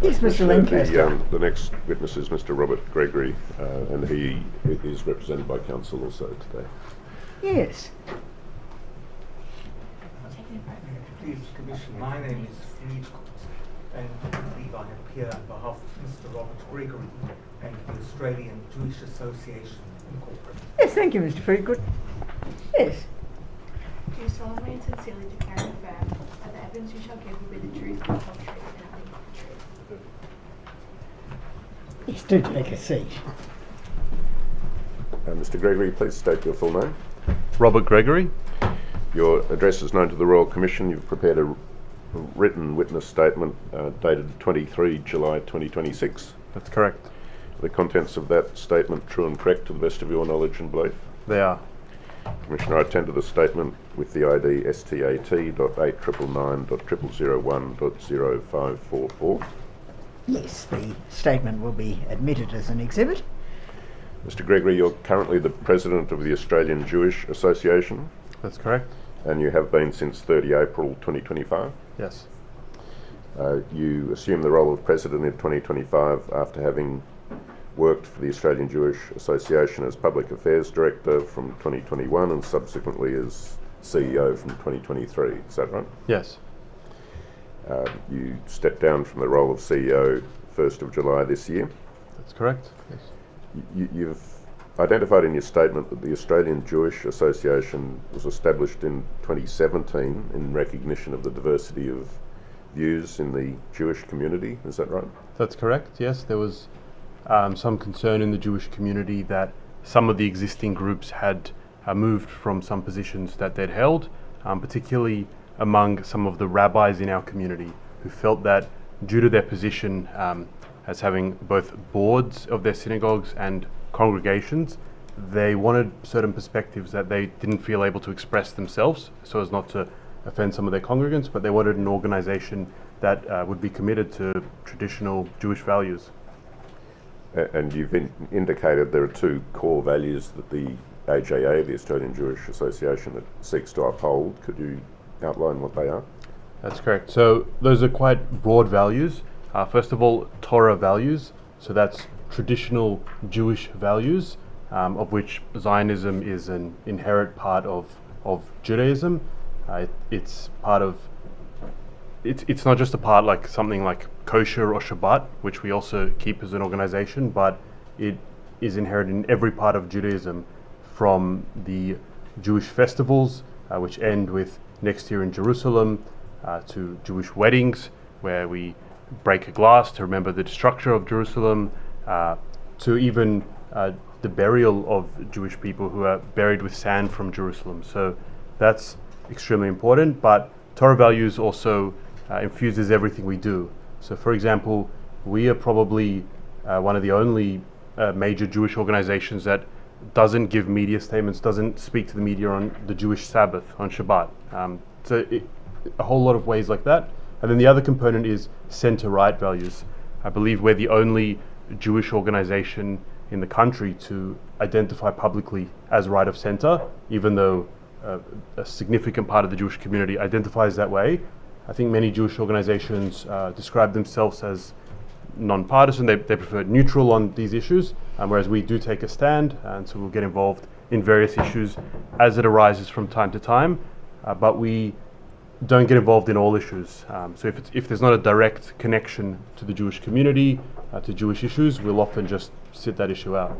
Yes, Mr. Lancaster. The next witness is Mr. Robert Gregory, and he is represented by counsel also today. Yes. Please, Commission, my name is Fried, and I believe I appear on behalf of Mr. Robert Gregory and the Australian Jewish Association Incorporated. Yes, thank you, Mr. Freegood. Yes. Do you solemnly and sincerely declare and affirm that the evidence you shall give will be the truth, the whole truth, and nothing but the truth? Yes, do take a seat. Mr. Gregory, please state your full name. Robert Gregory. Your address is known to the Royal Commission. You've prepared a written witness statement dated 23 July 2026. That's correct. The contents of that statement true and correct to the best of your knowledge and belief? They are. Commissioner, I attend to the statement with the ID STAT.899.001.0544. Yes, the statement will be admitted as an exhibit. Mr. Gregory, you're currently the President of the Australian Jewish Association, That's correct. and you have been since 30 April 2025. Yes. You assumed the role of President in 2025 after having worked for the Australian Jewish Association as Public Affairs Director from 2021 and subsequently as CEO from 2023. Is that right? Yes. You stepped down from the role of CEO 1st of July this year. That's correct. Yes. You've identified in your statement that the Australian Jewish Association was established in 2017 in recognition of the diversity of views in the Jewish community. Is that right? That's correct. Yes. There was some concern in the Jewish community that some of the existing groups had moved from some positions that they'd held, particularly among some of the rabbis in our community who felt that due to their position as having both boards of their synagogues and congregations, they wanted certain perspectives that they didn't feel able to express themselves so as not to offend some of their congregants, but they wanted an organization that would be committed to traditional Jewish values. And you've indicated there are two core values that the AJA, the Australian Jewish Association, that seeks to uphold. Could you outline what they are? That's correct. So those are quite broad values. First of all, Torah values. So that's traditional Jewish values, of which Zionism is an inherent part of Judaism. It's part of. It's not just a part like something like kosher or Shabbat, which we also keep as an organization, but it is inherent in every part of Judaism, from the Jewish festivals, which end with next year in Jerusalem, to Jewish weddings, where we break a glass to remember the destruction of Jerusalem, to even the burial of Jewish people who are buried with sand from Jerusalem. So that's extremely important, but Torah values also infuses everything we do. So for example, we are probably one of the only major Jewish organizations that doesn't give media statements, doesn't speak to the media on the Jewish Sabbath, on Shabbat. A whole lot of ways like that. And then the other component is center-right values. I believe we're the only Jewish organization in the country to identify publicly as right of center, even though a significant part of the Jewish community identifies that way. I think many Jewish organizations describe themselves as non-partisan. They prefer neutral on these issues, whereas we do take a stand, and so we'll get involved in various issues as it arises from time to time, but we don't get involved in all issues. So if there's not a direct connection to the Jewish community, to Jewish issues, we'll often just sit that issue out.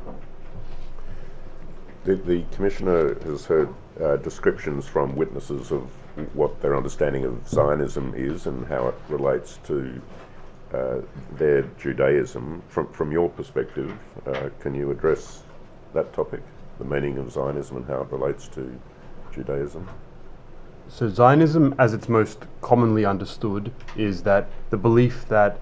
The Commissioner has heard descriptions from witnesses of what their understanding of Zionism is and how it relates to their Judaism. From your perspective, can you address that topic, the meaning of Zionism and how it relates to Judaism? So Zionism, as it's most commonly understood, is that the belief that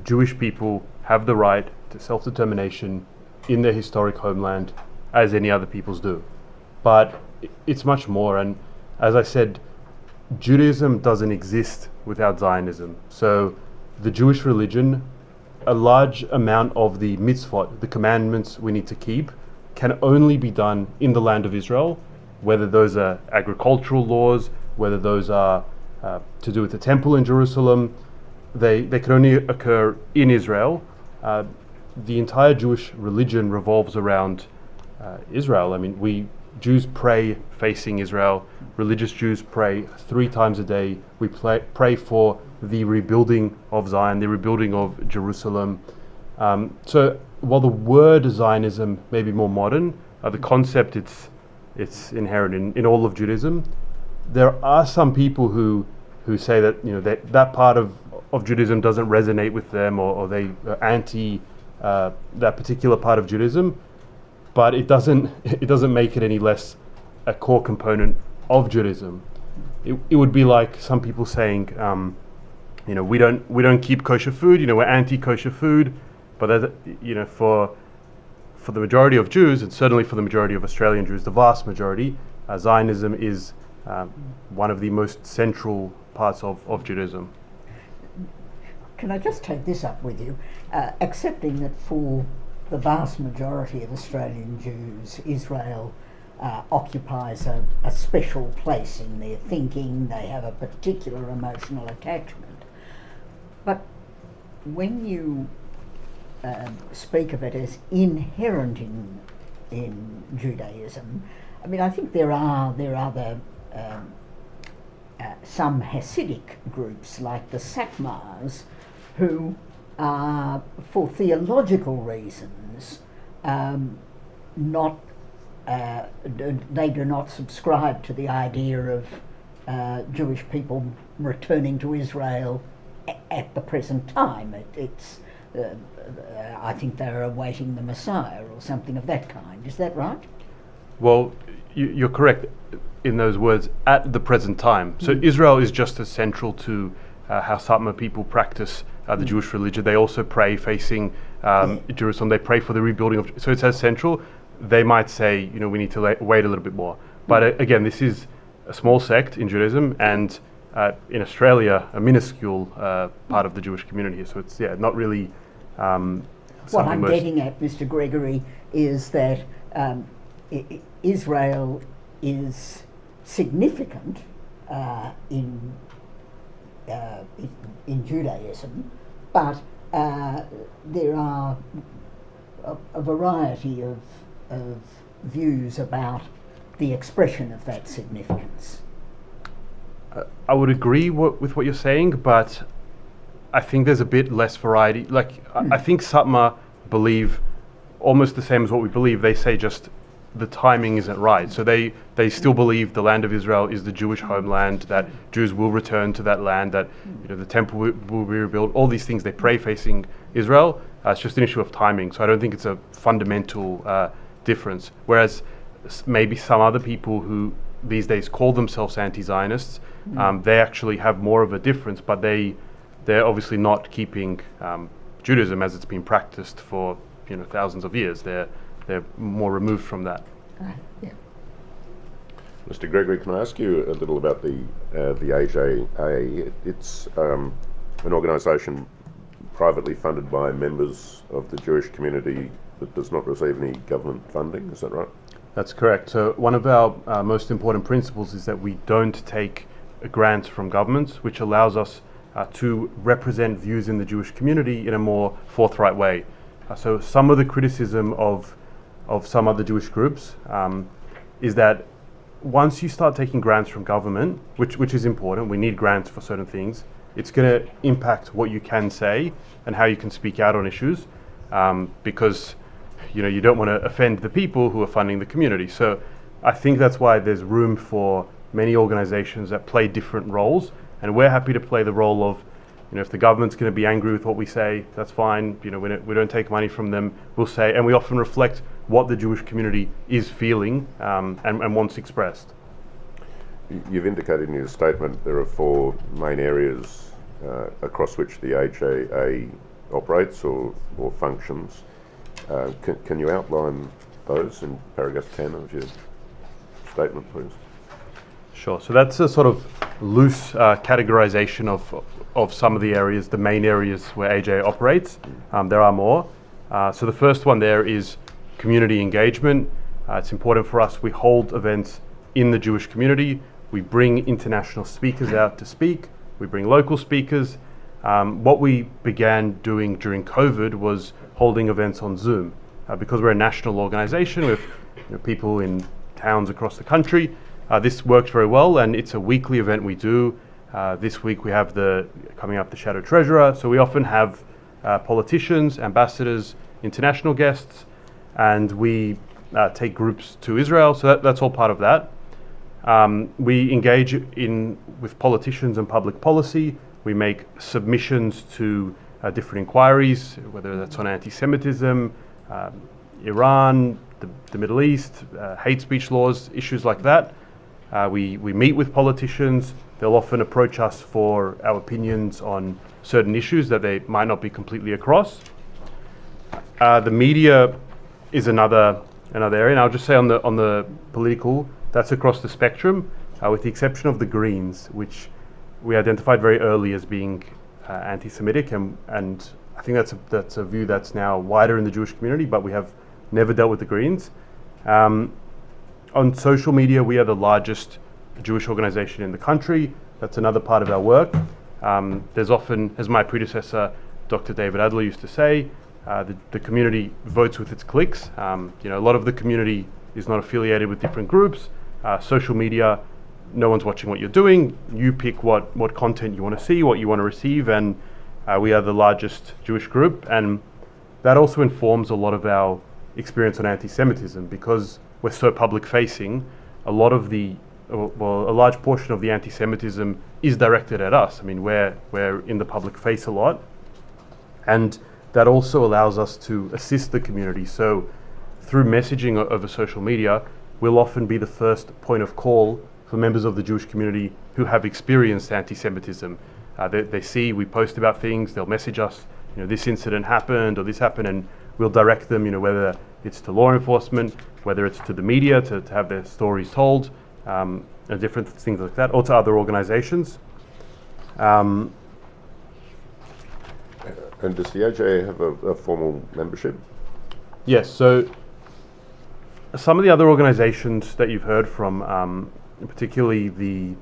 Jewish people have the right to self-determination in their historic homeland as any other peoples do. But it's much more, and as I said, Judaism doesn't exist without Zionism. So the Jewish religion, a large amount of the mitzvot, the commandments we need to keep, can only be done in the land of Israel, whether those are agricultural laws, whether those are to do with the temple in Jerusalem. they can only occur in Israel. The entire Jewish religion revolves around Israel. I mean, Jews pray facing Israel. Religious Jews pray 3 times a day. We pray for the rebuilding of Zion, the rebuilding of Jerusalem. So while the word Zionism may be more modern, the concept it's inherent in all of Judaism. There are some people who say that that part of Judaism doesn't resonate with them, or they are anti that particular part of Judaism, but it doesn't make it any less a core component of Judaism. It would be like some people saying, we don't keep kosher food. We're anti-kosher food, but that, for the majority of Jews, and certainly for the majority of Australian Jews, the vast majority, Zionism is one of the most central parts of Judaism. Can I just take this up with you? Accepting that for the vast majority of Australian Jews, Israel occupies a special place in their thinking, they have a particular emotional attachment. But when you speak of it as inherent in Judaism, I mean, I think there are some Hasidic groups like the Satmars who are, for theological reasons, they do not subscribe to the idea of Jewish people returning to Israel at the present time. I think they're awaiting the Messiah or something of that kind. Is that right? Well, you're correct in those words, at the present time. So Israel is just as central to how Satmar people practice the Jewish religion. They also pray facing Jerusalem. They pray for the rebuilding of. So it's as central. They might say, we need to wait a little bit more. But again, this is a small sect in Judaism, and in Australia, a minuscule part of the Jewish community. So it's not really. What I'm getting at, Mr. Gregory, is that Israel is significant in Judaism, but there are a variety of views about the expression of that significance. I would agree with what you're saying, but I think there's a bit less variety. I think Satmar believe almost the same as what we believe. They say just the timing isn't right. So they still believe the land of Israel is the Jewish homeland, that Jews will return to that land, that the temple will be rebuilt, all these things they pray facing Israel. It's just an issue of timing. So I don't think it's a fundamental difference. Whereas maybe some other people who these days call themselves anti-Zionists, they actually have more of a difference, but they're obviously not keeping Judaism as it's been practiced for thousands of years. They're more removed from that. Yeah. Mr. Gregory, can I ask you a little about the AJA? It's an organisation privately funded by members of the Jewish community that does not receive any government funding. Is that right? That's correct. So one of our most important principles is that we don't take grants from governments, which allows us to represent views in the Jewish community in a more forthright way. So some of the criticism of some other Jewish groups is that once you start taking grants from government, which is important, we need grants for certain things, it's going to impact what you can say and how you can speak out on issues, because you don't want to offend the people who are funding the community. So I think that's why there's room for many organizations that play different roles, and we're happy to play the role of, if the government's going to be angry with what we say, that's fine. We don't take money from them. We'll say, and we often reflect what the Jewish community is feeling and wants expressed. You've indicated in your statement there are 4 main areas across which the AJA operates or functions. Can you outline those in paragraph 10 of your statement, please? Sure. So that's a sort of loose categorization of some of the areas, the main areas where AJA operates. There are more. So the first one there is community engagement. It's important for us. We hold events in the Jewish community. We bring international speakers out to speak. We bring local speakers. What we began doing during COVID was holding events on Zoom. Because we're a national organisation with people in towns across the country, this works very well, and it's a weekly event we do. This week we have coming up the Shadow Treasurer, so we often have politicians, ambassadors, international guests, and we take groups to Israel, so that's all part of that. We engage with politicians and public policy. We make submissions to different inquiries, whether that's on anti-Semitism, Iran, the Middle East, hate speech laws, issues like that. We meet with politicians. They'll often approach us for our opinions on certain issues that they might not be completely across. The media is another area, and I'll just say on the political, that's across the spectrum, with the exception of the Greens, which we identified very early as being anti-Semitic, and I think that's a view that's now wider in the Jewish community, but we have never dealt with the Greens. On social media, we are the largest Jewish organization in the country. That's another part of our work. There's often, as my predecessor, Dr. David Adler used to say, the community votes with its clicks. A lot of the community is not affiliated with different groups. Social media, no one's watching what you're doing. You pick what content you want to see, what you want to receive, and we are the largest Jewish group. And that also informs a lot of our experience on anti-Semitism, because we're so public-facing. A large portion of the anti-Semitism is directed at us. I mean, we're in the public face a lot, and that also allows us to assist the community. So through messaging over social media, we'll often be the first point of call for members of the Jewish community who have experienced anti-Semitism. They see we post about things, they'll message us, this incident happened or this happened, and we'll direct them, whether it's to law enforcement, whether it's to the media to have their stories told, and different things like that, or to other organizations. And does the AJA have a formal membership? Yes, so some of the other organizations that you've heard from, particularly the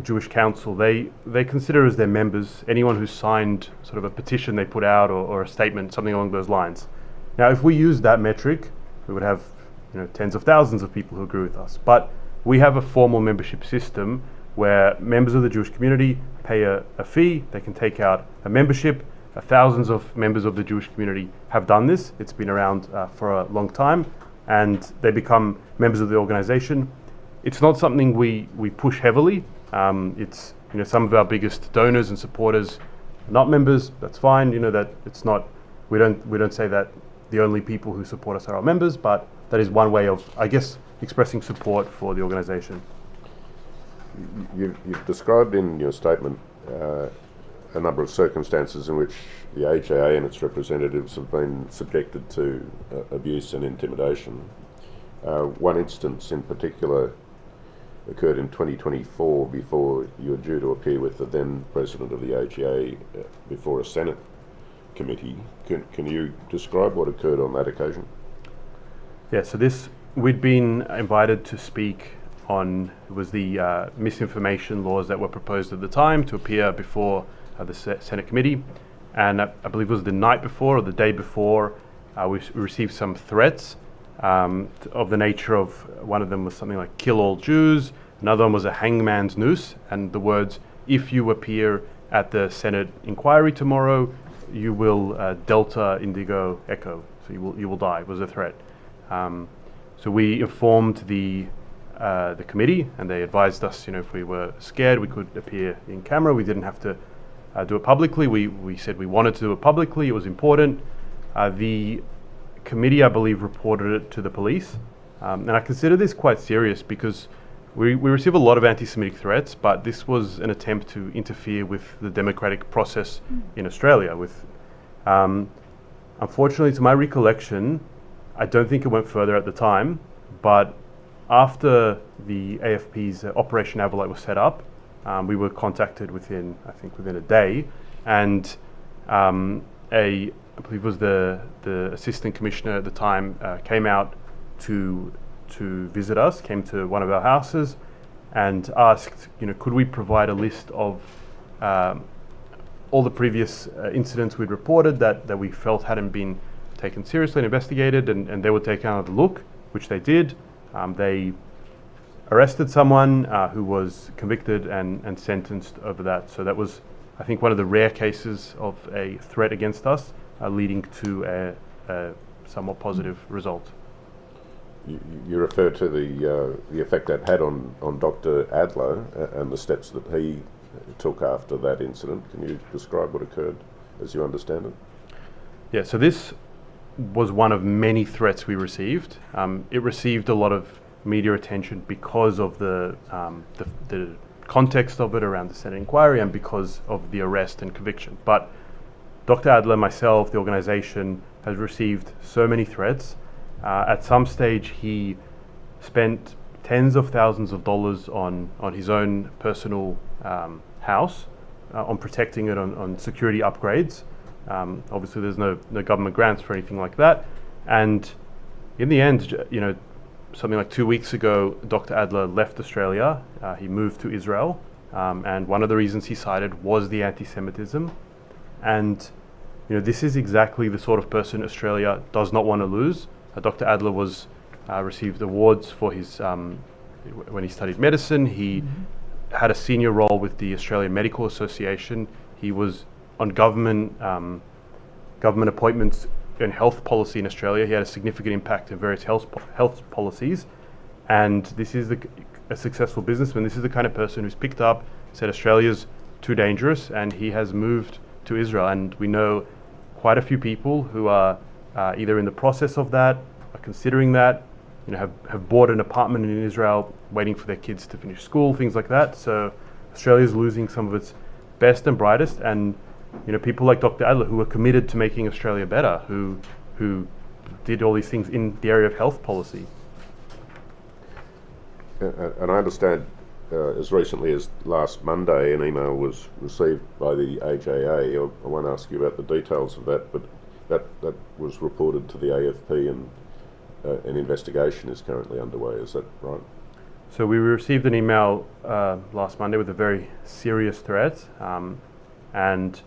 Jewish Council, they consider as their members anyone who's signed sort of a petition they put out or a statement, something along those lines. Now, if we use that metric, we would have tens of thousands of people who agree with us. But we have a formal membership system where members of the Jewish community pay a fee. They can take out a membership. Thousands of members of the Jewish community have done this. It's been around for a long time, and they become members of the organization. It's not something we push heavily. It's some of our biggest donors and supporters are not members. That's fine. That it's not. We don't say that the only people who support us are our members, but that is one way of, I guess, expressing support for the organization. You've described in your statement a number of circumstances in which the AJA and its representatives have been subjected to abuse and intimidation. One instance in particular occurred in 2024 before you were due to appear with the then president of the AJA before a Senate committee. Can you describe what occurred on that occasion? Yeah, so we'd been invited to speak on, it was the misinformation laws that were proposed at the time, to appear before the Senate committee. And I believe it was the night before or the day before, we received some threats of the nature of, one of them was something like kill all Jews, another one was a hangman's noose, and the words, if you appear at the Senate inquiry tomorrow, you will Delta Indigo Echo, so you will die, was a threat. So we informed the committee, and they advised us, if we were scared, we could appear in camera. We didn't have to do it publicly. We said we wanted to do it publicly. It was important. The committee, I believe, reported it to the police, and I consider this quite serious because we receive a lot of anti-Semitic threats, but this was an attempt to interfere with the democratic process in Australia. Unfortunately, to my recollection, I don't think it went further at the time, but after the AFP's Operation Avalite was set up, we were contacted within a day, and I believe it was the assistant commissioner at the time came out to visit us, came to one of our houses, and asked, could we provide a list of all the previous incidents we'd reported that we felt hadn't been taken seriously and investigated, and they would take another look, which they did. They arrested someone who was convicted and sentenced over that. So that was, I think, one of the rare cases of a threat against us leading to a somewhat positive result. You refer to the effect that had on Dr. Adler and the steps that he took after that incident. Can you describe what occurred as you understand it? Yeah, so this was one of many threats we received. It received a lot of media attention because of the context of it around the Senate inquiry and because of the arrest and conviction. But Dr. Adler, myself, the organisation has received so many threats. At some stage, he spent tens of thousands of dollars on his own personal house, on protecting it, on security upgrades. Obviously, there's no government grants for anything like that. And in the end, something like 2 weeks ago, Dr. Adler left Australia. He moved to Israel. And one of the reasons he cited was the anti-Semitism. And this is exactly the sort of person Australia does not want to lose. Dr. Adler received awards for his when he studied medicine. He had a senior role with the Australian Medical Association. He was on government appointments in health policy in Australia. He had a significant impact in various health policies. And this is a successful businessman. This is the kind of person who's picked up, said Australia's too dangerous, and he has moved to Israel. And we know quite a few people who are either in the process of that, are considering that, have bought an apartment in Israel, waiting for their kids to finish school, things like that. So Australia is losing some of its best and brightest, and people like Dr. Adler who are committed to making Australia better, who did all these things in the area of health policy. And I understand as recently as last Monday, an email was received by the AJA. I won't ask you about the details of that, but that was reported to the AFP, and an investigation is currently underway. Is that right? So we received an email last Monday with a very serious threat, and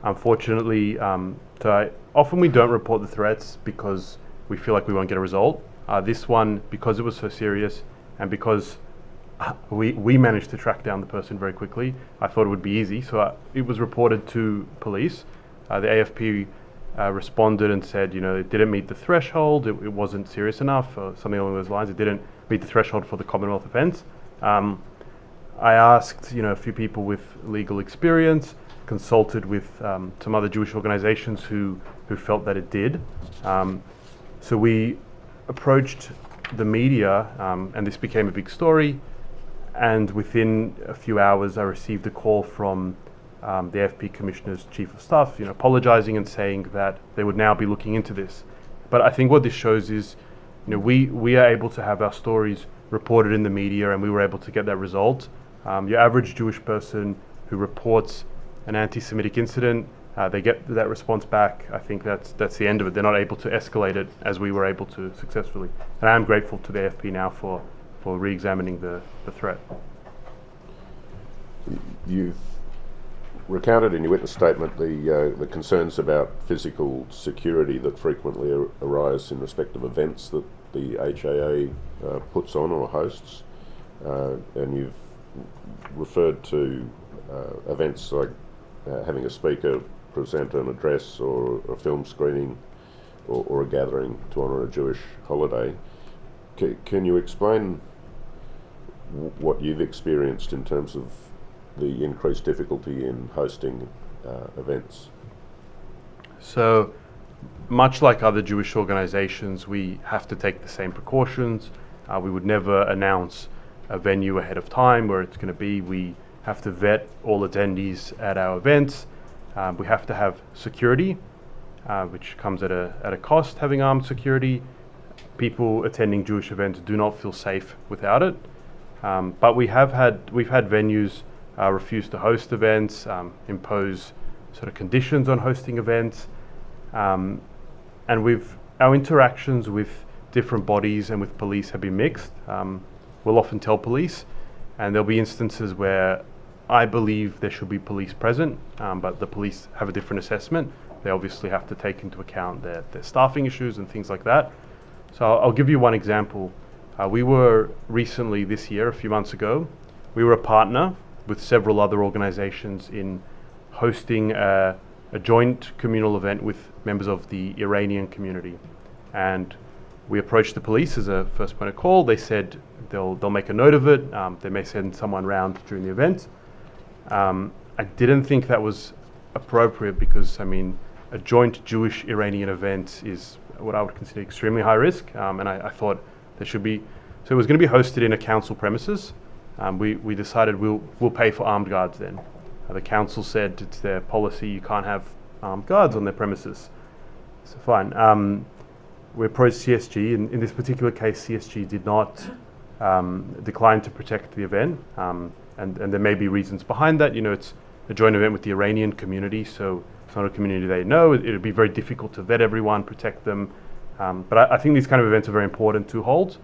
unfortunately, often we don't report the threats because we feel like we won't get a result. This one, because it was so serious and because we managed to track down the person very quickly, I thought it would be easy. So it was reported to police. The AFP responded and said, it didn't meet the threshold, it wasn't serious enough, or something along those lines. It didn't meet the threshold for the Commonwealth offence. I asked, a few people with legal experience, consulted with some other Jewish organisations who felt that it did. So we approached the media, and this became a big story. And within a few hours, I received a call from the AFP Commissioner's Chief of Staff, apologising and saying that they would now be looking into this. But I think what this shows is, we are able to have our stories reported in the media, and we were able to get that result. Your average Jewish person who reports an anti-Semitic incident, they get that response back. I think that's the end of it. They're not able to escalate it as we were able to successfully. And I am grateful to the AFP now for re-examining the threat. You've recounted in your witness statement the concerns about physical security that frequently arise in respect of events that the HAA puts on or hosts, and you've referred to events like having a speaker present an address or a film screening or a gathering to honour a Jewish holiday. Can you explain what you've experienced in terms of the increased difficulty in hosting events? So, much like other Jewish organisations, we have to take the same precautions. We would never announce a venue ahead of time where it's going to be. We have to vet all attendees at our events. We have to have security, which comes at a cost, having armed security. People attending Jewish events do not feel safe without it. But we've had venues refuse to host events, impose sort of conditions on hosting events, and our interactions with different bodies and with police have been mixed. We'll often tell police, and there'll be instances where I believe there should be police present, but the police have a different assessment. They obviously have to take into account their staffing issues and things like that. So I'll give you one example. We were recently this year, a few months ago, we were a partner with several other organizations in hosting a joint communal event with members of the Iranian community. And we approached the police as a first point of call. They said they'll make a note of it. They may send someone round during the event. I didn't think that was appropriate because, I mean, a joint Jewish-Iranian event is what I would consider extremely high risk. And I thought there should be, so it was going to be hosted in a council premises. We decided we'll pay for armed guards then. The council said it's their policy, you can't have armed guards on their premises. So fine. We approached CSG. In this particular case, CSG did not decline to protect the event. And there may be reasons behind that. You know, it's a joint event with the Iranian community, so it's not a community they know. It would be very difficult to vet everyone, protect them. But I think these kind of events are very important to hold.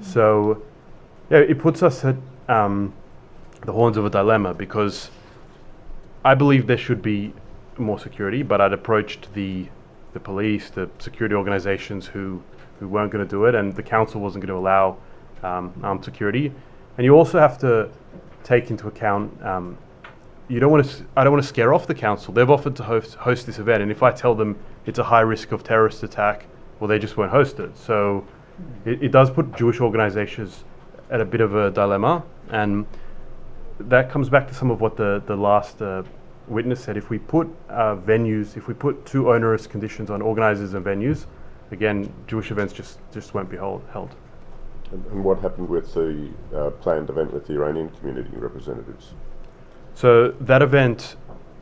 So, yeah, it puts us at the horns of a dilemma because I believe there should be more security, but I'd approached the police, the security organizations who weren't going to do it, and the council wasn't going to allow armed security. And you also have to take into account, I don't want to scare off the council. They've offered to host this event, and if I tell them it's a high risk of terrorist attack, well, they just won't host it. So it does put Jewish organizations at a bit of a dilemma, and that comes back to some of what the last witness said. If we put venues, if we put too onerous conditions on organizers and venues, again, Jewish events just won't be held. And what happened with the planned event with the Iranian community representatives? So that event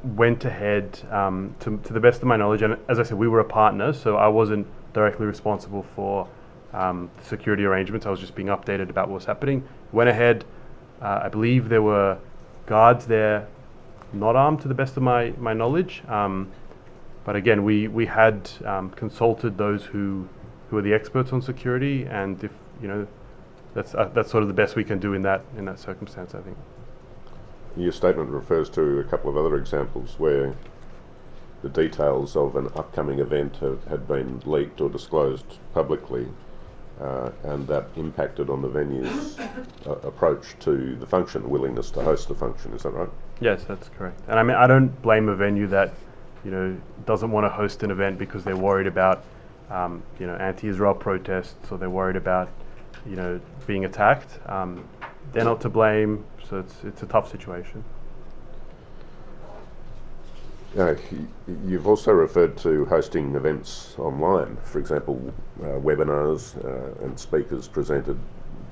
went ahead to the best of my knowledge, and as I said, we were a partner, so I wasn't directly responsible for the security arrangements. I was just being updated about what was happening. Went ahead. I believe there were guards there, not armed to the best of my knowledge. But again, we had consulted those who are the experts on security, and if you know, that's sort of the best we can do in that circumstance, I think. Your statement refers to a couple of other examples where the details of an upcoming event had been leaked or disclosed publicly, and that impacted on the venue's approach to the function, the willingness to host the function. Is that right? Yes, that's correct. And I mean, I don't blame a venue that doesn't want to host an event because they're worried about anti-Israel protests, or they're worried about being attacked. They're not to blame, so it's a tough situation. You've also referred to hosting events online, for example, webinars and speakers presented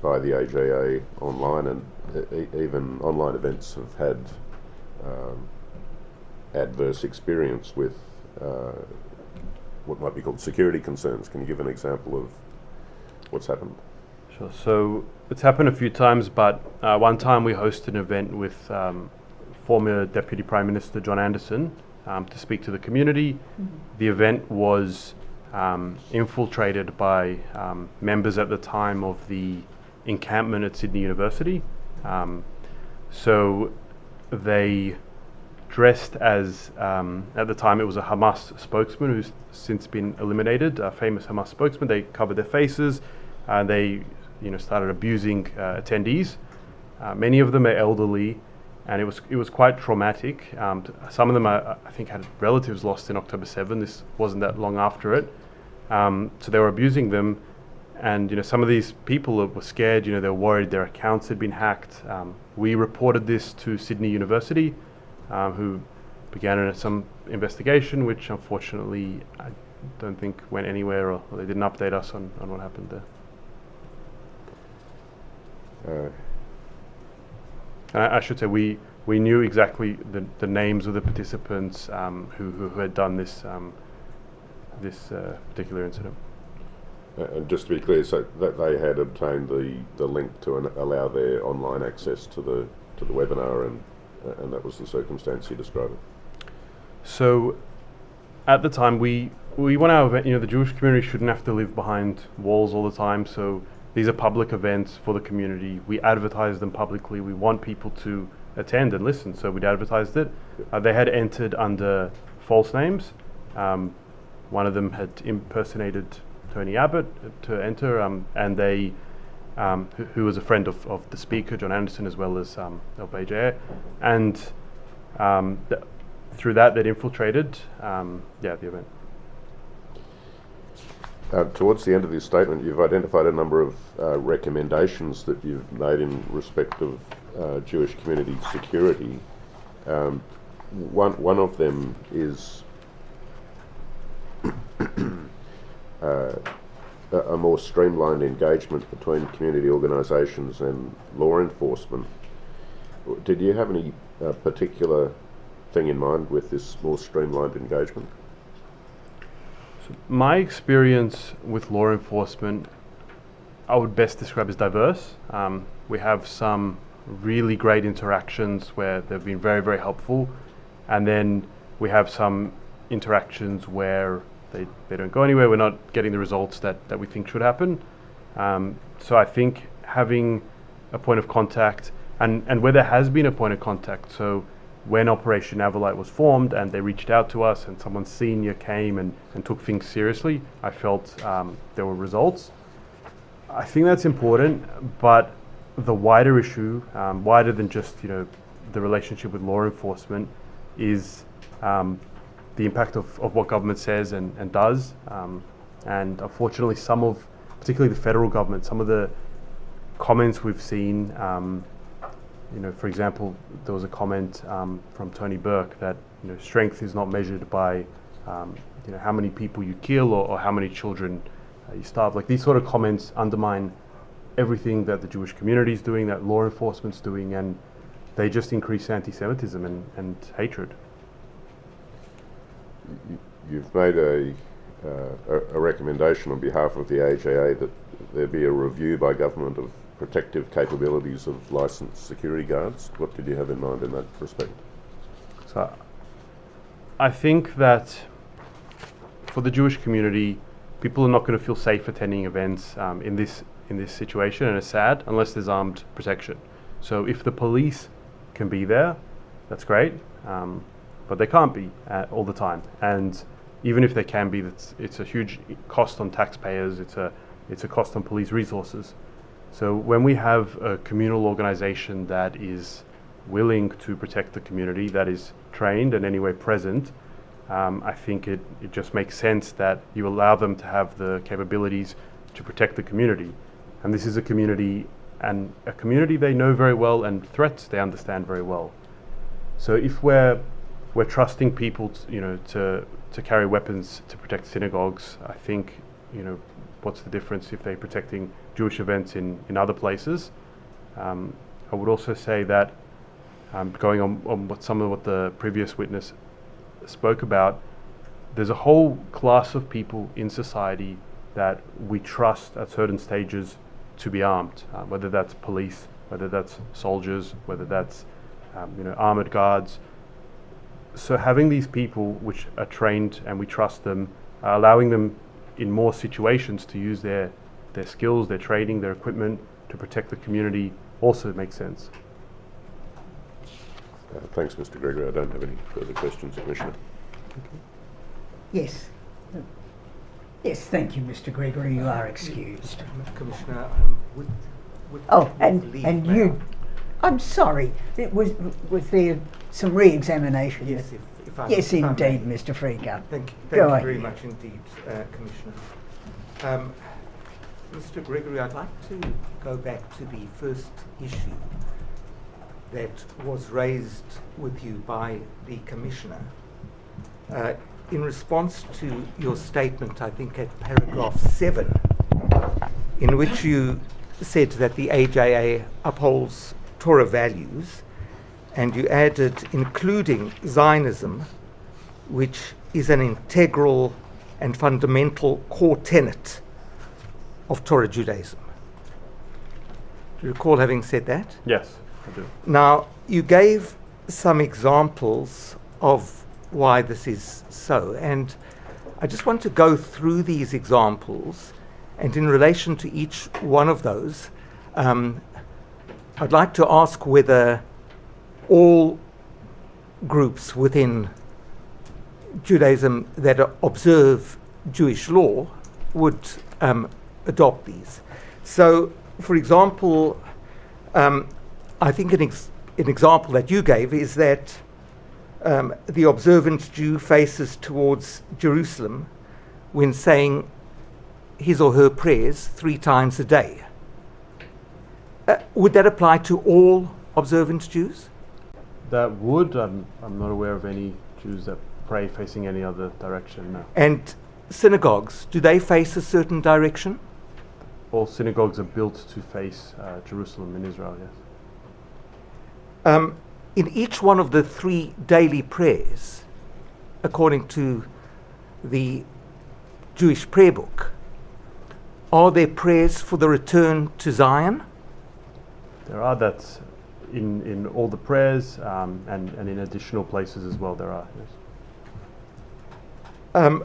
by the AJA online, and even online events have had adverse experience with what might be called security concerns. Can you give an example of what's happened? Sure. So it's happened a few times, but one time we hosted an event with former Deputy Prime Minister John Anderson to speak to the community. Mm-hmm. The event was infiltrated by members at the time of the encampment at Sydney University. So they dressed as, at the time it was a Hamas spokesman who's since been eliminated, a famous Hamas spokesman. They covered their faces, they started abusing attendees. Many of them are elderly, and it was quite traumatic. Some of them I think had relatives lost in October 7. This wasn't that long after it. So they were abusing them, and some of these people were scared. They were worried their accounts had been hacked. We reported this to Sydney University, who began some investigation, which unfortunately I don't think went anywhere, or they didn't update us on what happened there. And I should say we knew exactly the names of the participants who had done this particular incident. And just to be clear, so that they had obtained the link to allow their online access to the webinar, and that was the circumstance you described. So at the time we want our event, the Jewish community shouldn't have to live behind walls all the time, so these are public events for the community. We advertise them publicly. We want people to attend and listen, so we'd advertised it. They had entered under false names. One of them had impersonated Tony Abbott to enter, and they, who was a friend of the speaker, John Anderson, as well as of AJA, and through that they'd infiltrated the event. Towards the end of this statement, you've identified a number of recommendations that you've made in respect of Jewish community security. One of them is a more streamlined engagement between community organisations and law enforcement. Did you have any particular thing in mind with this more streamlined engagement? My experience with law enforcement, I would best describe as diverse. We have some really great interactions where they've been very, very helpful, and then we have some interactions where they don't go anywhere. We're not getting the results that we think should happen. So I think having a point of contact, and where there has been a point of contact, so when Operation Avalite was formed and they reached out to us and someone senior came and took things seriously, I felt there were results. I think that's important, but the wider issue, wider than just the relationship with law enforcement, is the impact of what government says and does. And unfortunately, particularly the federal government, some of the comments we've seen, for example, there was a comment from Tony Burke that strength is not measured by how many people you kill or how many children you starve. Like, these sort of comments undermine everything that the Jewish community is doing, that law enforcement's doing, and they just increase anti-Semitism and hatred. You've made a recommendation on behalf of the AJA that there be a review by government of protective capabilities of licensed security guards. What did you have in mind in that respect? So I think that for the Jewish community, people are not going to feel safe attending events in this situation, and it's sad, unless there's armed protection. So if the police can be there, that's great, but they can't be all the time. And even if they can be, it's a huge cost on taxpayers. It's a cost on police resources. So when we have a communal organization that is willing to protect the community, that is trained and anyway present, I think it just makes sense that you allow them to have the capabilities to protect the community. And this is a community they know very well, and threats they understand very well. So if we're trusting people to carry weapons to protect synagogues, I think what's the difference if they're protecting Jewish events in other places? I would also say that, going on what the previous witness spoke about, there's a whole class of people in society that we trust at certain stages to be armed, whether that's police, whether that's soldiers, whether that's armored guards. So having these people which are trained and we trust them, allowing them in more situations to use their skills, their training, their equipment to protect the community also makes sense. Thanks, Mr. Gregory. I don't have any further questions, Commissioner. Yes. Yes, thank you, Mr. Gregory. You are excused. Commissioner, with Oh, leave, and may you. I'm sorry. Was there some re-examination? Yes, if I Yes, if I indeed, may. Mr. Freaker. Thank Go you ahead. very much indeed, Commissioner. Mr. Gregory, I'd like to go back to the first issue that was raised with you by the Commissioner. In response to your statement, I think at paragraph 7, in which you said that the AJA upholds Torah values, and you added including Zionism, which is an integral and fundamental core tenet of Torah Judaism. Do you recall having said that? Yes, I do. Now, you gave some examples of why this is so, and I just want to go through these examples And in relation to each one of those, I'd like to ask whether all groups within Judaism that observe Jewish law would adopt these. So, for example, I think an example that you gave is that the observant Jew faces towards Jerusalem when saying his or her prayers 3 times a day. Would that apply to all observant Jews? That would. I'm not aware of any Jews that pray facing any other direction, no. And synagogues, do they face a certain direction? All synagogues are built to face Jerusalem in Israel, yes. In each one of the 3 daily prayers, according to the Jewish prayer book, are there prayers for the return to Zion? There are that in all the prayers and in additional places as well there are, yes.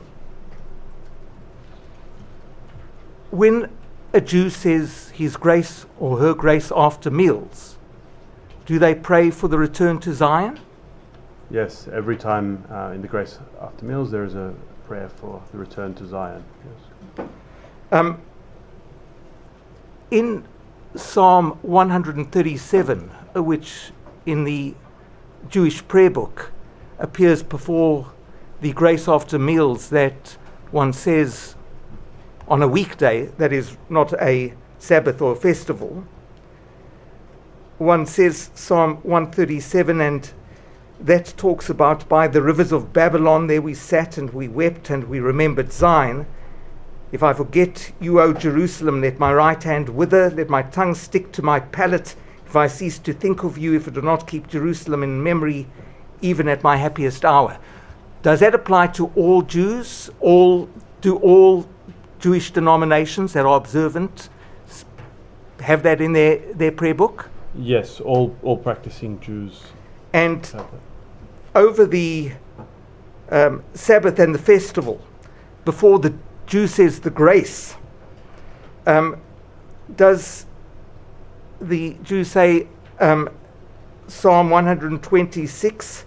When a Jew says his grace or her grace after meals, do they pray for the return to Zion? Yes, every time in the grace after meals there is a prayer for the return to Zion, yes. In Psalm 137, which in the Jewish prayer book appears before the grace after meals, that one says on a weekday, that is not a Sabbath or a festival, one says Psalm 137, and that talks about by the rivers of Babylon there we sat and we wept and we remembered Zion. If I forget you, O Jerusalem, let my right hand wither, let my tongue stick to my palate. If I cease to think of you, if I do not keep Jerusalem in memory, even at my happiest hour. Does that apply to all Jews? Do all Jewish denominations that are observant have that in their prayer book? Yes, all practicing Jews And have that. over the Sabbath and the festival, before the Jew says the grace, does the Jew say Psalm 126,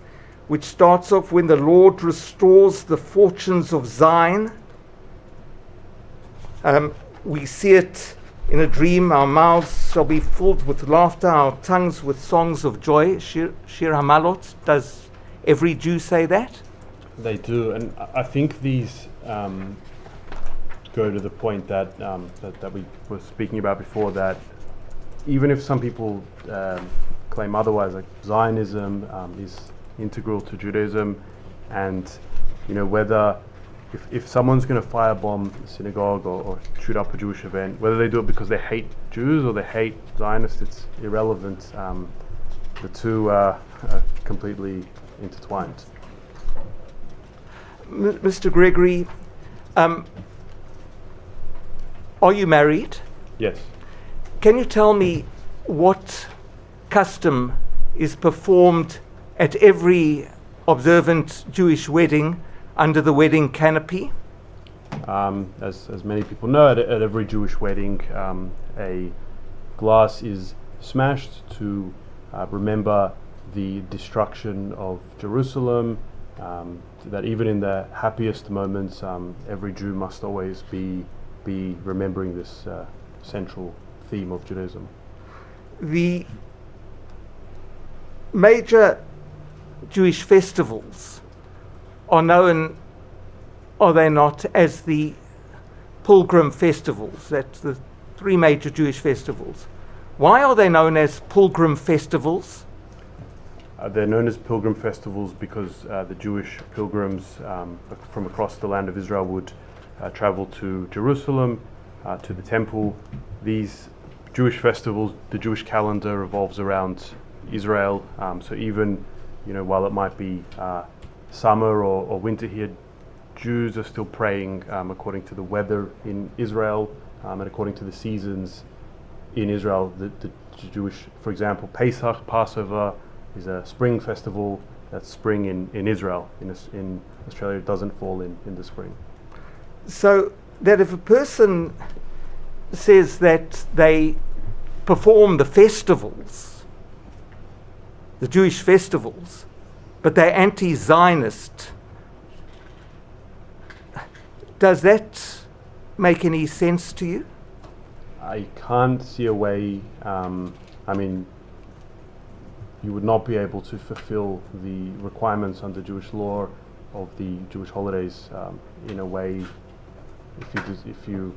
which starts off, when the Lord restores the fortunes of Zion? We see it in a dream, our mouths shall be filled with laughter, our tongues with songs of joy. Shir Hamalot, does every Jew say that? They do, and I think these go to the point that that we were speaking about before, that even if some people claim otherwise, like Zionism is integral to Judaism, and whether if someone's going to firebomb the synagogue or shoot up a Jewish event, whether they do it because they hate Jews or they hate Zionists, it's irrelevant. The two are completely intertwined. Mr. Gregory, are you married? Yes. Can you tell me what custom is performed at every observant Jewish wedding under the wedding canopy? As many people know, at every Jewish wedding, a glass is smashed to remember the destruction of Jerusalem. That even in the happiest moments, every Jew must always be remembering this central theme of Judaism. The major Jewish festivals are known, are they not, as the pilgrim festivals? That's the 3 major Jewish festivals. Why are they known as pilgrim festivals? They're known as pilgrim festivals because the Jewish pilgrims from across the land of Israel would travel to Jerusalem, to the temple. These Jewish festivals, the Jewish calendar revolves around Israel. So even, while it might be summer or winter here, Jews are still praying according to the weather in Israel and according to the seasons in Israel. The Jewish, for example, Pesach, Passover, is a spring festival. That's spring in Israel. In Australia, it doesn't fall in the spring. So that if a person says that they perform the festivals, the Jewish festivals, but they're anti-Zionist. Does that make any sense to you? I can't see a way. I mean, you would not be able to fulfill the requirements under Jewish law of the Jewish holidays in a way if you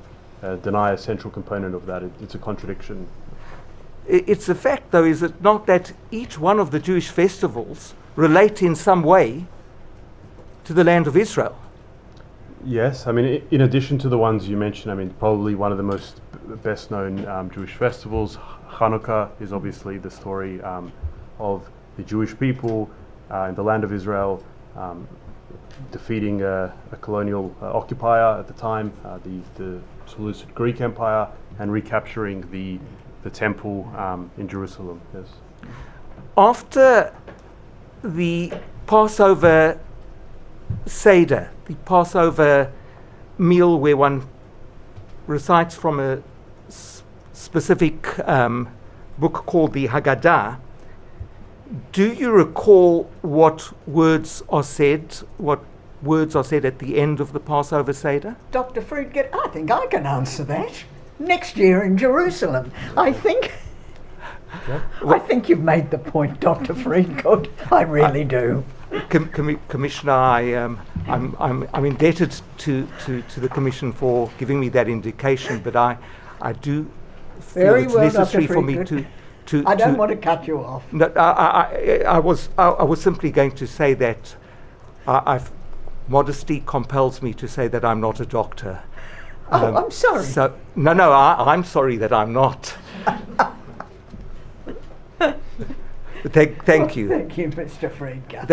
deny a central component of that. It's a contradiction. It's a fact, though, is it not, that each one of the Jewish festivals relate in some way to the land of Israel? Yes, I mean, in addition to the ones you mentioned, I mean, probably one of the most best known Jewish festivals, Hanukkah, is obviously the story of the Jewish people in the land of Israel defeating a colonial occupier at the time, the Seleucid Greek Empire, and recapturing the temple in Jerusalem. Yes. After the Passover Seder, the Passover meal where one recites from a specific book called the Haggadah, do you recall what words are said at the end of the Passover Seder? Dr. Friedgett, I think I can answer that. Next year in Jerusalem. I think you've made the point, Dr. Friedgett. I really do. Commissioner, I'm indebted to the Commission for giving me that indication, but I do feel Very it's well, necessary Dr. for me Friedgett. to. I don't want to cut you off. No, I was simply going to say that modesty compels me to say that I'm not a doctor. Oh, I'm sorry. So no, I'm sorry that I'm not. Thank you. Thank you, Mr. Friedgett.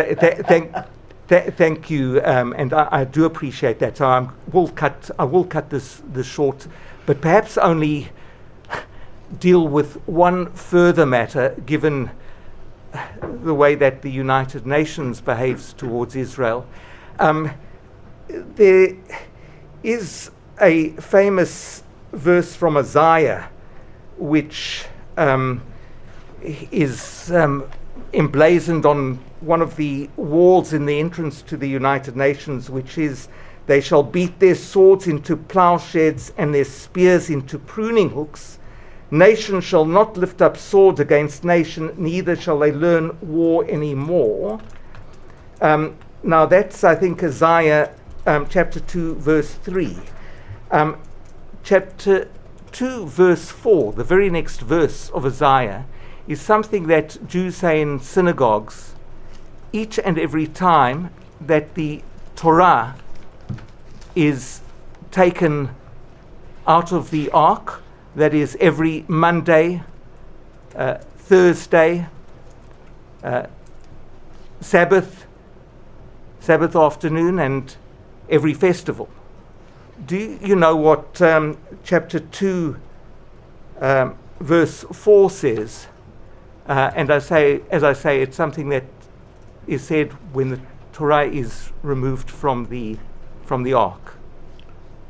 Thank you, and I do appreciate that. So I will cut this short, but perhaps only deal with one further matter, given the way that the United Nations behaves towards Israel. There is a famous verse from Isaiah, which is emblazoned on one of the walls in the entrance to the United Nations, which is, "They shall beat their swords into plowshares and their spears into pruning hooks. Nation shall not lift up sword against nation, neither shall they learn war anymore." Now that's, I think, Isaiah chapter 2, verse 3. Chapter 2, verse 4, the very next verse of Isaiah, is something that Jews say in synagogues each and every time that the Torah is taken out of the ark. That is every Monday, Thursday, Sabbath afternoon, and every festival. Do you know what chapter 2, verse 4 says? And as I say, it's something that is said when the Torah is removed from the ark.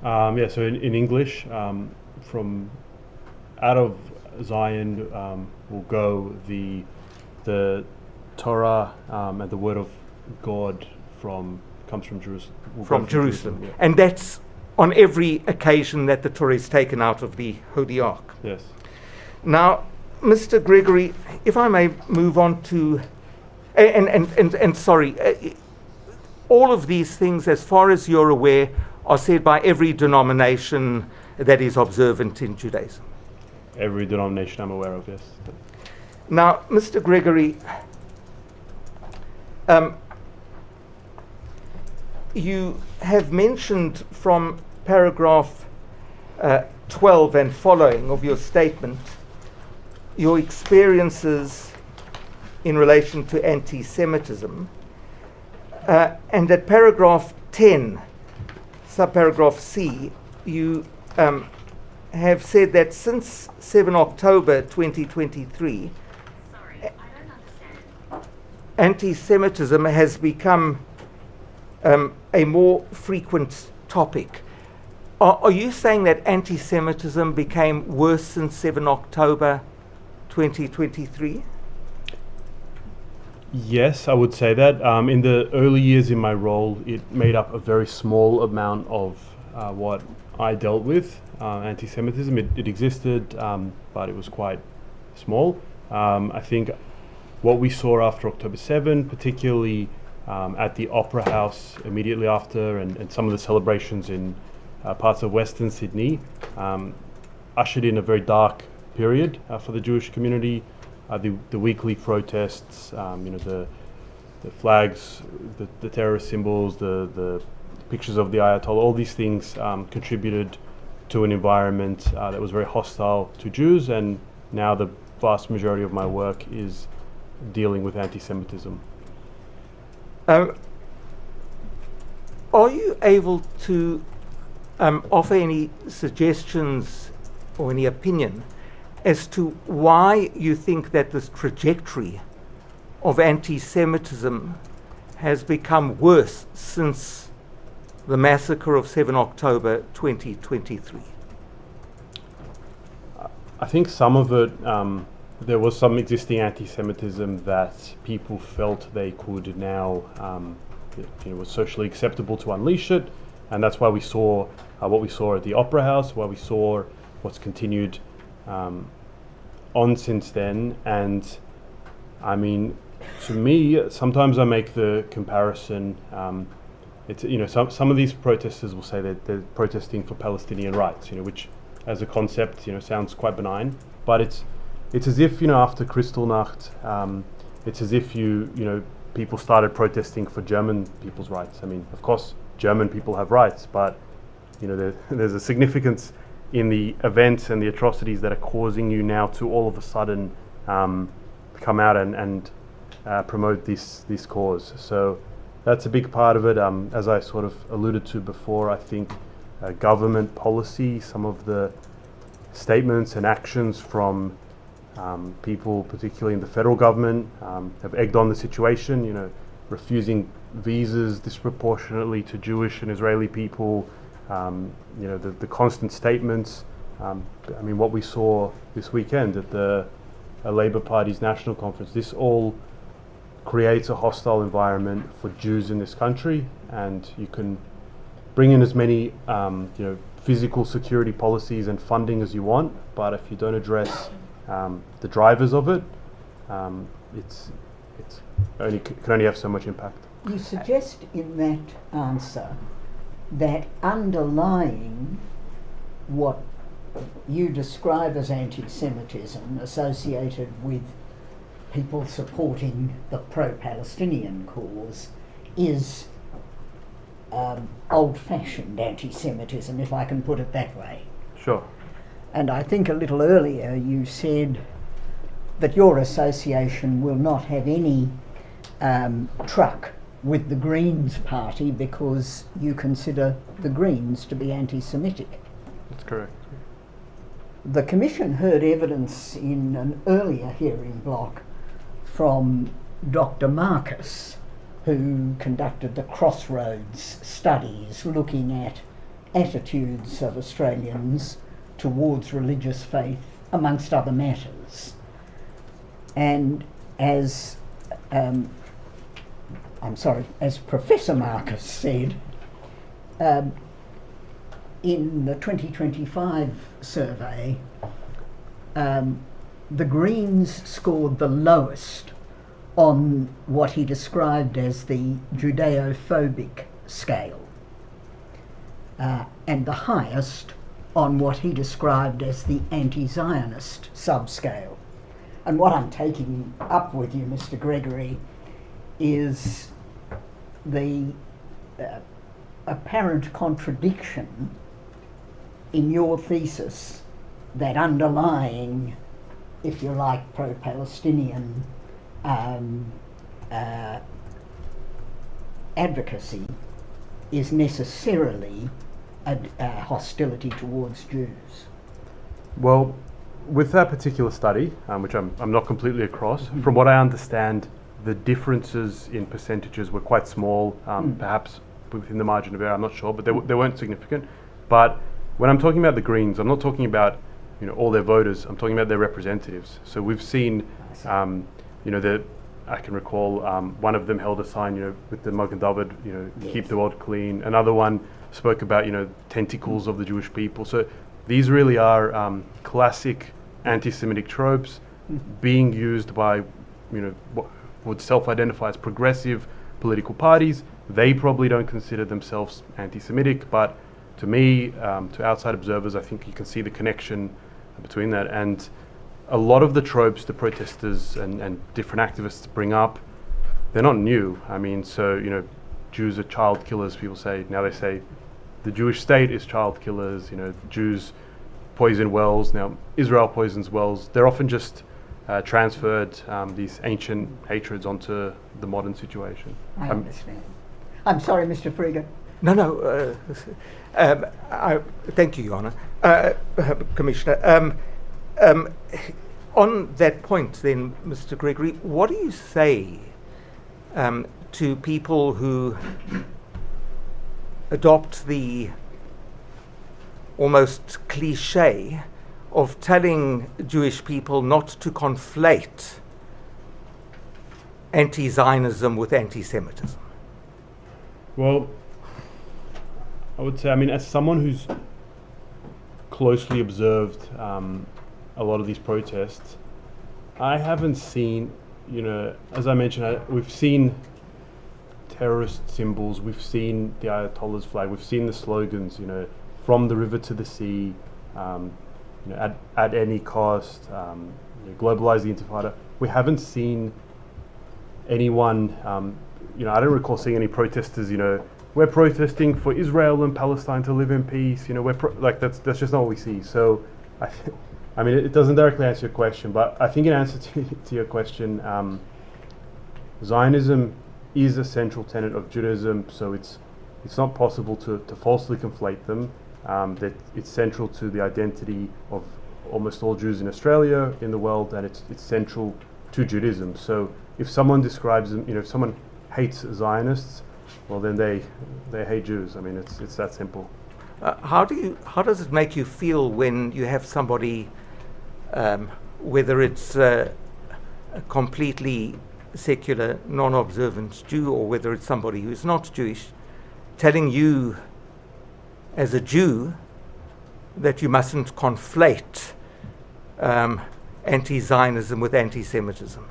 Yeah, so in English, from out of Zion will go the Torah and the word of God comes from Jerusalem. From Jerusalem. Yeah. And that's on every occasion that the Torah is taken out of the Holy Ark. Yes. Now, Mr. Gregory, if I may move on to, and sorry, all of these things, as far as you're aware, are said by every denomination that is observant in Judaism. Every denomination I'm aware of, yes. Now, Mr. Gregory, you have mentioned from paragraph 12 and following of your statement your experiences in relation to anti-Semitism, and at paragraph 10, subparagraph C, you have said that since 7 October 2023, anti-Semitism has become a more frequent topic. Are you saying that anti-Semitism became worse since 7 October 2023? Yes, I would say that. In the early years in my role, it made up a very small amount of what I dealt with, anti-Semitism. It existed, but it was quite small. I think what we saw after October 7, particularly at the Opera House immediately after, and some of the celebrations in parts of Western Sydney, ushered in a very dark period for the Jewish community. The weekly protests, the flags, the terrorist symbols, the pictures of the Ayatollah, all these things contributed to an environment that was very hostile to Jews, and now the vast majority of my work is dealing with anti-Semitism. Are you able to offer any suggestions or any opinion as to why you think that this trajectory of anti-Semitism has become worse since the massacre of 7 October 2023? I think some of it, there was some existing anti-Semitism that people felt they could now, it was socially acceptable to unleash it, and that's why we saw what we saw at the Opera House, why we saw what's continued on since then. And I mean, to me, sometimes I make the comparison. It's some of these protesters will say that they're protesting for Palestinian rights, which as a concept, sounds quite benign. But it's as if after Kristallnacht, it's as if people started protesting for German people's rights. I mean, of course, German people have rights, but there's a significance in the events and the atrocities that are causing you now to all of a sudden come out and promote this cause. So that's a big part of it. As I sort of alluded to before, I think government policy, some of the statements and actions from people, particularly in the federal government, have egged on the situation, refusing visas disproportionately to Jewish and Israeli people, the constant statements. What we saw this weekend at the Labour Party's national conference, this all creates a hostile environment for Jews in this country, and you can bring in as many physical security policies and funding as you want, but if you don't address the drivers of it, it's can only have so much impact. You suggest in that answer that underlying what you describe as anti-Semitism associated with people supporting the pro-Palestinian cause is old-fashioned anti-Semitism, if I can put it that way. Sure. And I think a little earlier you said that your association will not have any truck with the Greens party because you consider the Greens to be anti-Semitic. That's correct. The Commission heard evidence in an earlier hearing block from Dr. Marcus, who conducted the Crossroads studies looking at attitudes of Australians towards religious faith, amongst other matters. And as Professor Marcus said, in the 2025 survey, the Greens scored the lowest on what he described as the Judeo-phobic scale, and the highest on what he described as the anti-Zionist subscale. And what I'm taking up with you, Mr. Gregory, is the apparent contradiction in your thesis that underlying, if you like, pro-Palestinian advocacy is necessarily a hostility towards Jews. Well, with that particular study, which I'm not completely across, from what I understand, the differences in percentages were quite small, perhaps within the margin of error, I'm not sure, but they weren't significant. But when I'm talking about the Greens, I'm not talking about all their voters. I'm talking about their representatives. So we've seen, I can recall one of them held a sign, with the Magen David, keep the world clean. Another one spoke about, tentacles of the Jewish people. So these really are classic anti-Semitic tropes being used by, what would self-identify as progressive political parties. They probably don't consider themselves anti-Semitic, but to me, to outside observers, I think you can see the connection between that. And a lot of the tropes the protesters and different activists bring up, they're not new. I mean, so, Jews are child killers, people say. Now they say the Jewish state is child killers, Jews poison wells. Now Israel poisons wells. They're often just transferred these ancient hatreds onto the modern situation. I understand. I'm sorry, Mr. Frieger. No. Thank you, Your Honour. Commissioner. On that point, then, Mr. Gregory, what do you say to people who adopt the almost cliche of telling Jewish people not to conflate anti-Zionism with anti-Semitism? Well, I would say, as someone who's closely observed a lot of these protests, I haven't seen, as I mentioned, we've seen terrorist symbols, we've seen the Ayatollah's flag, we've seen the slogans, from the river to the sea, at any cost, globalize the Intifada. We haven't seen anyone, I don't recall seeing any protesters, we're protesting for Israel and Palestine to live in peace, that's just not what we see. So, it doesn't directly answer your question, but I think in answer to your question, Zionism is a central tenet of Judaism, so it's not possible to falsely conflate them. That it's central to the identity of almost all Jews in Australia, in the world, and it's central to Judaism. So if someone describes them, if someone hates Zionists, well then they hate Jews. It's that simple. How does it make you feel when you have somebody, whether it's a completely secular, non-observant Jew, or whether it's somebody who's not Jewish, telling you as a Jew that you mustn't conflate anti-Zionism with anti-Semitism?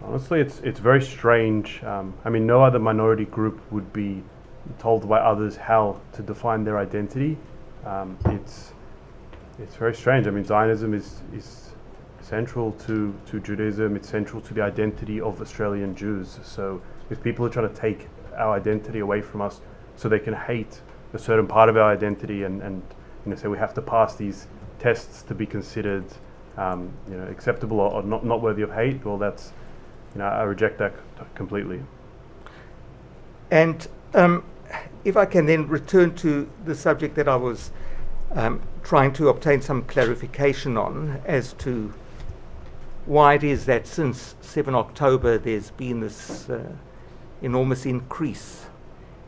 Honestly, it's very strange. No other minority group would be told by others how to define their identity. It's very strange. Zionism is central to Judaism. It's central to the identity of Australian Jews. So if people are trying to take our identity away from us so they can hate a certain part of our identity and say we have to pass these tests to be considered acceptable or not worthy of hate, well, that's I reject that completely. And if I can then return to the subject that I was trying to obtain some clarification on as to why it is that since 7 October there's been this enormous increase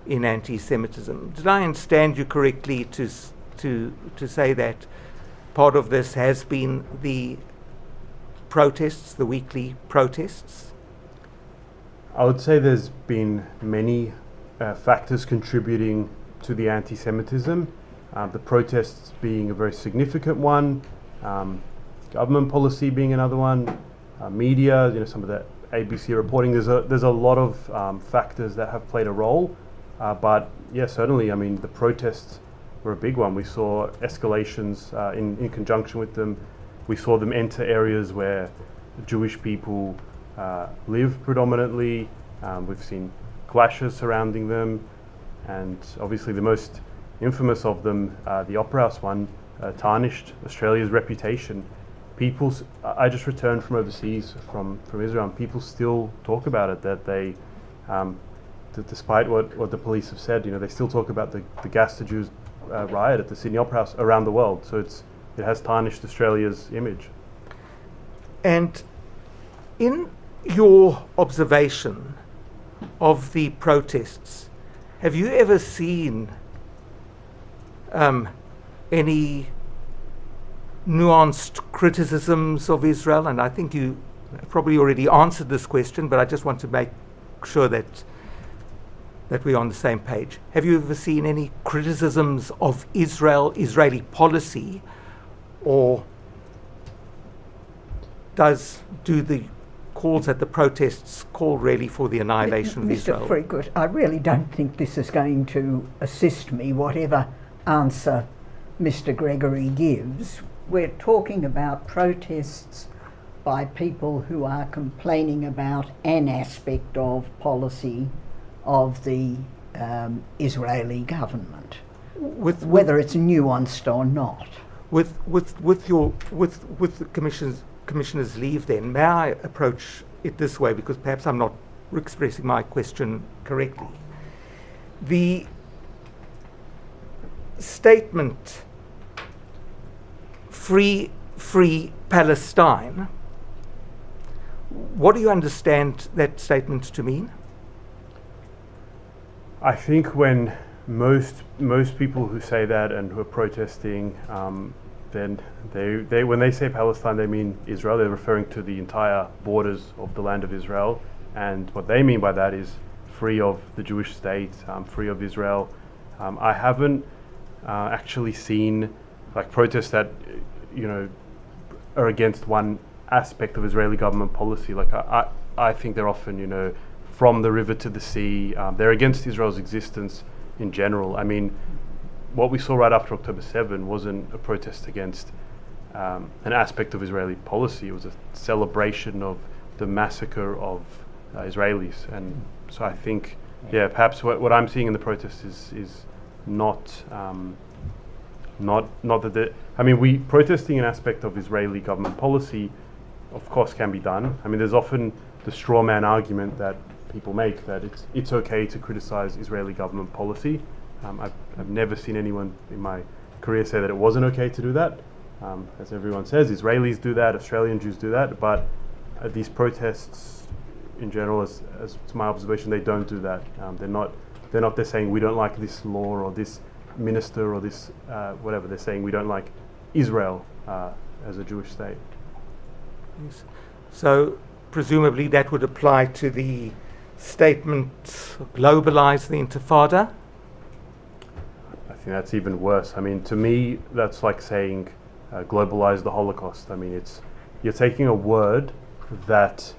in anti-Semitism. Did I understand you correctly to say that part of this has been the protests, the weekly protests? I would say there's been many factors contributing to the anti-Semitism. The protests being a very significant one, government policy being another one, media, some of the ABC reporting. There's a lot of factors that have played a role, but yeah, certainly. The protests were a big one. We saw escalations in conjunction with them. We saw them enter areas where Jewish people live predominantly. We've seen clashes surrounding them, and obviously the most infamous of them, the Opera House one, tarnished Australia's reputation. I just returned from overseas, from Israel, and people still talk about it, that they, despite what the police have said, they still talk about the Gas the Jews riot at the Sydney Opera House around the world. So it has tarnished Australia's image. And in your observation of the protests, have you ever seen any nuanced criticisms of Israel? And I think you probably already answered this question, but I just want to make sure that we're on the same page. Have you ever seen any criticisms of Israeli policy, or do the calls at the protests call really for the annihilation of Mr. Israel? Freegut, I really don't think this is going to assist me, whatever answer Mr. Gregory gives. We're talking about protests by people who are complaining about an aspect of policy of the Israeli government, whether it's nuanced or not. With the commissioner's leave, then, may I approach it this way, because perhaps I'm not expressing my question correctly. The statement free Palestine, what do you understand that statement to mean? I think when most people who say that and who are protesting, then they when they say Palestine, they mean Israel. They're referring to the entire borders of the land of Israel, and what they mean by that is free of the Jewish state, free of Israel. I haven't actually seen like protests that are against one aspect of Israeli government policy. Like I think they're often from the river to the sea. They're against Israel's existence in general. I mean, what we saw right after October 7 wasn't a protest against an aspect of Israeli policy. It was a celebration of the massacre of Israelis. And so I think, perhaps what I'm seeing in the protest is not that we protesting an aspect of Israeli government policy, of course, can be done. I mean, there's often the straw man argument that people make that it's okay to criticize Israeli government policy. I've never seen anyone in my career say that it wasn't okay to do that. As everyone says, Israelis do that, Australian Jews do that, but these protests in general, as to my observation, they don't do that. They're not there saying we don't like this law or this minister or this whatever. They're saying we don't like Israel as a Jewish state. Yes. So presumably that would apply to the statement globalize the Intifada? I think that's even worse. I mean, to me, that's like saying globalize the Holocaust. I mean, you're taking a word that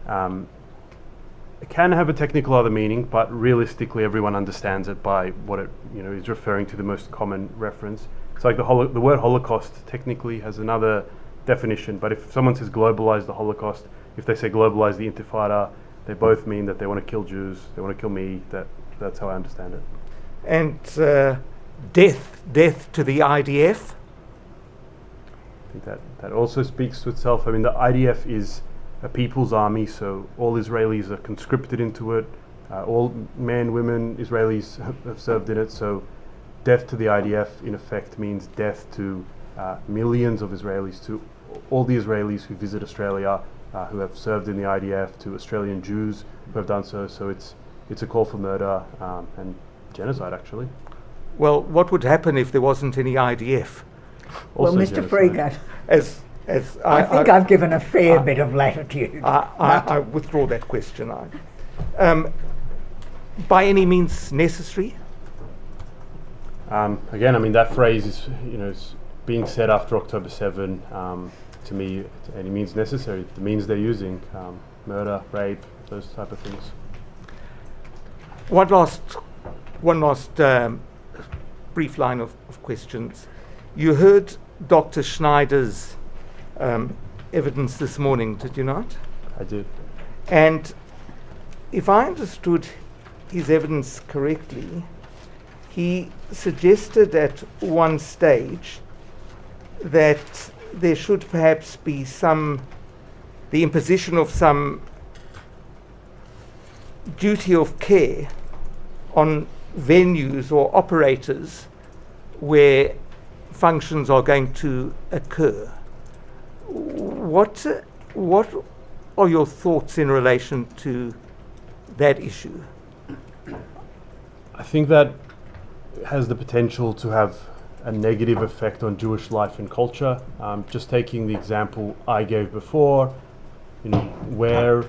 can have a technical other meaning, but realistically everyone understands it by what it is referring to, the most common reference. It's like the word Holocaust technically has another definition, but if someone says globalize the Holocaust, if they say globalize the Intifada, they both mean that they want to kill Jews, they want to kill me. That's how I understand it. And death to the IDF? I think that also speaks to itself. I mean, the IDF is a people's army, so all Israelis are conscripted into it. All men, women, Israelis have served in it. So death to the IDF, in effect, means death to millions of Israelis, to all the Israelis who visit Australia, who have served in the IDF, to Australian Jews who have done so. So it's a call for murder and genocide, actually. Well, what would happen if there wasn't any IDF? Well, Also Mr. genocide. Freegut, I think I've given a fair bit of latitude. I withdraw that question. By any means necessary? Again, I mean, that phrase is, is being said after October 7. To me, any means necessary. The means they're using, murder, rape, those type of things. One last brief line of questions. You heard Dr. Schneider's evidence this morning, did you not? I did. And if I understood his evidence correctly, he suggested at one stage that there should perhaps be the imposition of some duty of care on venues or operators where functions are going to occur. What are your thoughts in relation to that issue? I think that has the potential to have a negative effect on Jewish life and culture. Just taking the example I gave before, where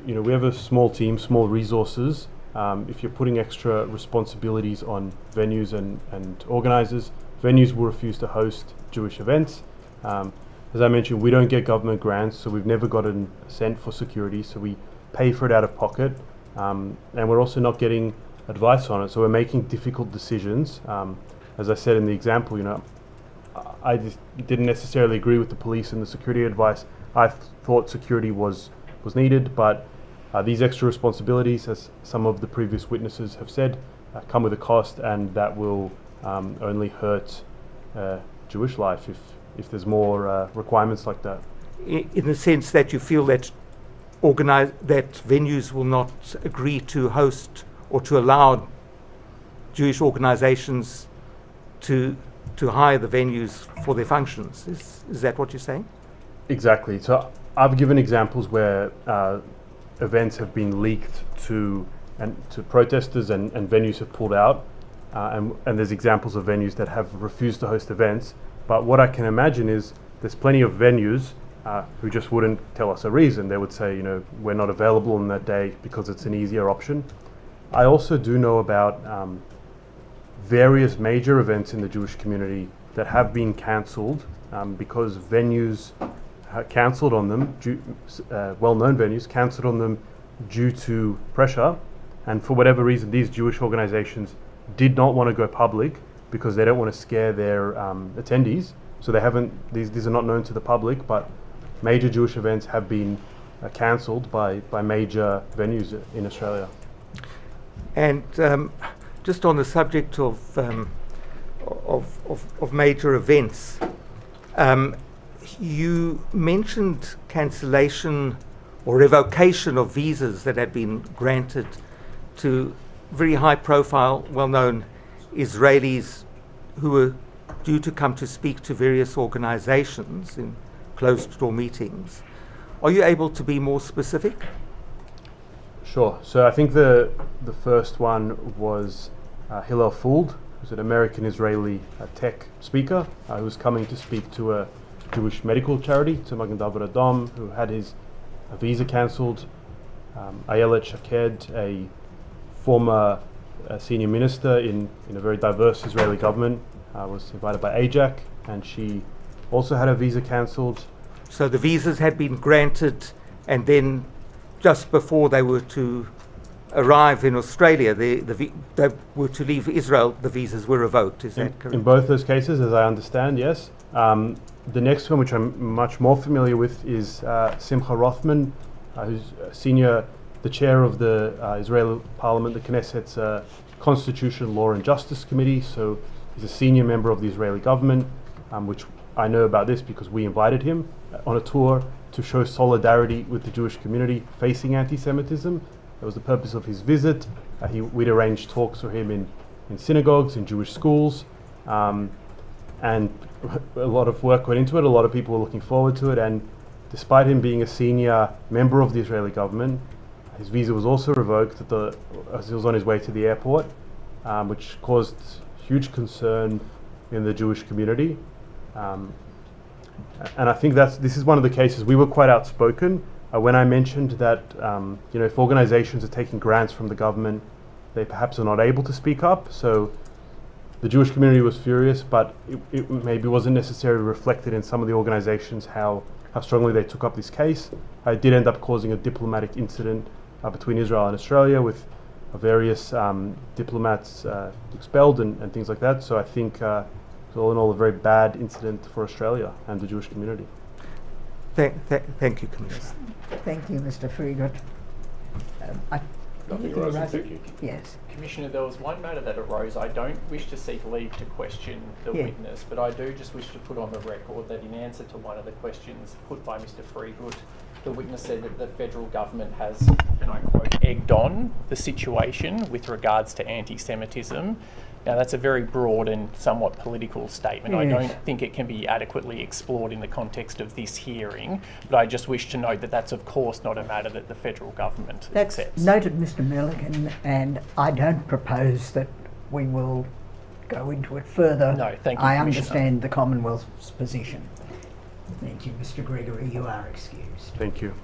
we have a small team, small resources. If you're putting extra responsibilities on venues and organisers, venues will refuse to host Jewish events. As I mentioned, we don't get government grants, so we've never gotten a cent for security, so we pay for it out of pocket. And we're also not getting advice on it, so we're making difficult decisions. As I said in the example, I just didn't necessarily agree with the police and the security advice. I thought security was needed, but these extra responsibilities, as some of the previous witnesses have said, come with a cost, and that will only hurt Jewish life if there's more requirements like that. In the sense that you feel that that venues will not agree to host or to allow Jewish organizations to hire the venues for their functions. Is that what you're saying? Exactly. So I've given examples where events have been leaked to protesters and venues have pulled out, and there's examples of venues that have refused to host events. But what I can imagine is there's plenty of venues who just wouldn't tell us a reason. They would say, we're not available on that day because it's an easier option. I also do know about various major events in the Jewish community that have been cancelled because venues cancelled on them, well-known venues cancelled on them due to pressure, and for whatever reason these Jewish organizations did not want to go public because they don't want to scare their attendees, so they haven't, these are not known to the public, but major Jewish events have been cancelled by major venues in Australia. And just on the subject of major events, you mentioned cancellation or revocation of visas that had been granted to very high-profile, well-known Israelis who were due to come to speak to various organizations in closed-door meetings. Are you able to be more specific? Sure. So I think the first one was Hillel Fuld, who's an American-Israeli tech speaker who was coming to speak to a Jewish medical charity, to Magen David Adom, who had his visa cancelled. Ayelet Shaked, a former senior minister in a very diverse Israeli government, was invited by AJAC, and she also had her visa cancelled. So the visas had been granted, and then just before they were to arrive in Australia, they were to leave Israel, the visas were revoked. Is that correct? In both those cases, as I understand, yes. The next one, which I'm much more familiar with, is Simcha Rothman, who's the chair of the Israeli Parliament, the Knesset's Constitution, Law and Justice Committee. So he's a senior member of the Israeli government, which I know about this because we invited him on a tour to show solidarity with the Jewish community facing anti-Semitism. That was the purpose of his visit. We'd arranged talks for him in synagogues, in Jewish schools, and a lot of work went into it. A lot of people were looking forward to it, and despite him being a senior member of the Israeli government, his visa was also revoked as he was on his way to the airport, which caused huge concern in the Jewish community. And I think this is one of the cases we were quite outspoken when I mentioned that if organizations are taking grants from the government, they perhaps are not able to speak up. So the Jewish community was furious, but it maybe wasn't necessarily reflected in some of the organizations how strongly they took up this case. It did end up causing a diplomatic incident between Israel and Australia, with various diplomats expelled and things like that. So I think all in all, a very bad incident for Australia and the Jewish community. Thank you, Commissioner. Thank you, Mr. Friegot. Nothing arising, thank you. Yes. Commissioner, there was one matter that arose. I don't wish to seek leave to question the witness, but I do just wish to put on the record that in answer to one of the questions put by Mr. Friegut, the witness said that the federal government has, and I quote, egged on the situation with regards to anti-Semitism. Now, that's a very broad and somewhat political statement. I don't think it can be adequately explored in the context of this hearing, but I just wish to note that that's, of course, not a matter that the federal government That's accepts. noted, Mr. Milligan, and I don't propose that we will go into it further. No, thank you, I Commissioner. understand the Commonwealth's position. Thank you, Mr. Gregory. You are excused. Thank you.